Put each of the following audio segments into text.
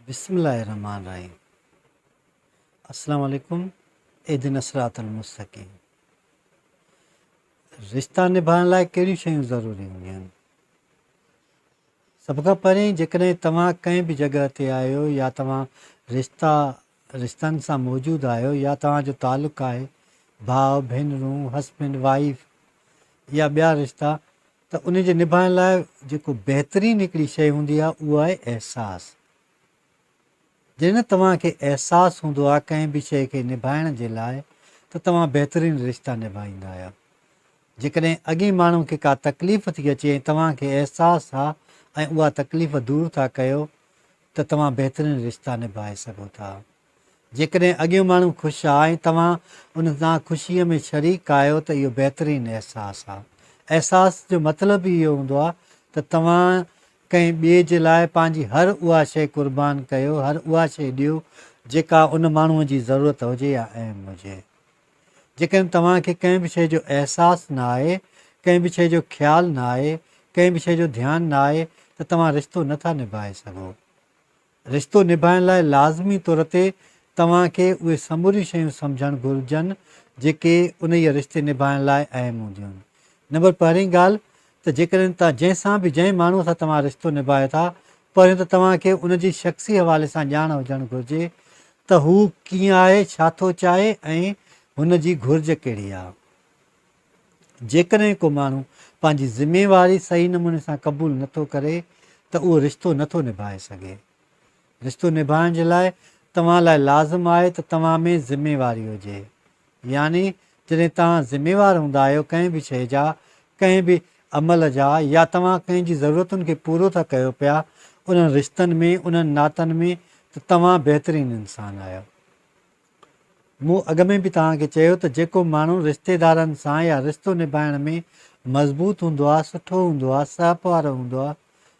बिस्मिल्लाहिर्रहमानिर्रहीम। अस्सलाम वालेकुम। इहदिना सिरातल मुस्तक़ीम। रिश्ता निभाइण लाइ कहिड़ियूं शयूं ज़रूरी हूंदियूं आहिनि? सभ खां पहिरीं जेकॾहिं तव्हां कंहिं बि जॻह ते आहियो या तव्हां रिश्तनि सां मौजूदु आहियो या तव्हांजो तालुक़ु आहे भाउ भेनरूं हस्बैंड वाइफ या ॿिया रिश्ता, त उन जे निभाइण लाइ जेको बहितरीनु हिकिड़ी शइ हूंदी आहे उहा आहे अहसासु। जॾहिं तव्हांखे अहसासु हूंदो आहे कंहिं बि शइ खे निभाइण जे लाइ त तव्हां बहितरीनु रिश्ता निभाईंदा आहियो। जेकॾहिं अॻे माण्हू खे का तकलीफ़ थी अचे ऐं तव्हांखे अहसासु आहे ऐं उहा तकलीफ़ दूरि था कयो त तव्हां बहितरीनु रिश्ता निभाए सघो था। जेकॾहिं अॻियो माण्हू ख़ुशि आहे ऐं तव्हां उन सां ख़ुशीअ में शरीक आहियो त इहो बहितरीनु अहसासु आहे। अहसास जो मतिलबु इहो हूंदो आहे त तव्हां कंहिं ॿिए जे लाइ पंहिंजी हर उहा शइ क़ुर्बान कयो, हर उहा शइ ॾियो जेका उन माण्हूअ जी ज़रूरत हुजे या अहम हुजे। जेकॾहिं तव्हांखे कंहिं बि शइ जो अहसासु न आहे, कंहिं बि शइ जो ख़्यालु न आहे, कंहिं बि शइ जो ध्यानु न आहे त तव्हां रिश्तो नथा निभाए सघो। रिश्तो निभाइण लाइ लाज़मी तौर ते तव्हांखे उहे समूरियूं शयूं सम्झणु घुरिजनि जेके उन ई रिश्ते निभाइण लाइ अहम हूंदियूं आहिनि। नंबर पहिरीं ॻाल्हि त जेकॾहिं तव्हां जंहिं माण्हूअ सां तव्हां रिश्तो निभायो था, पहिरियों त तव्हांखे उन जी शख़्सी हवाले सां ॼाण हुजणु घुरिजे त हू कीअं आहे, छा थो चाहे ऐं हुन जी घुरिज कहिड़ी आहे। जेकॾहिं को माण्हू पंहिंजी ज़िमेवारी सही नमूने सां क़बूलु नथो करे त उहो रिश्तो नथो निभाए सघे। रिश्तो निभाइण जे लाइ तव्हां लाइ लाज़िम आहे त तव्हां में ज़िमेवारी हुजे। यानी जॾहिं तव्हां ज़िमेवार हूंदा आहियो कंहिं बि शइ जा, कंहिं बि अमल जा, या तव्हां कंहिंजी ज़रूरतुनि खे पूरो था कयो पिया उन्हनि रिश्तनि में, उन्हनि नातनि में, त तव्हां बहितरीनु इंसानु आहियो। मूं अॻ में बि तव्हांखे चयो त जेको माण्हू रिश्तेदारनि सां या रिश्तो निभाइण में मज़बूत हूंदो आहे, सुठो हूंदो आहे, सहप वारो हूंदो आहे,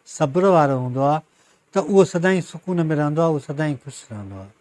सब्र वारो हूंदो आहे, त उहो सदाईं सुकून में रहंदो आहे, उहो सदाईं ख़ुशि रहंदो आहे।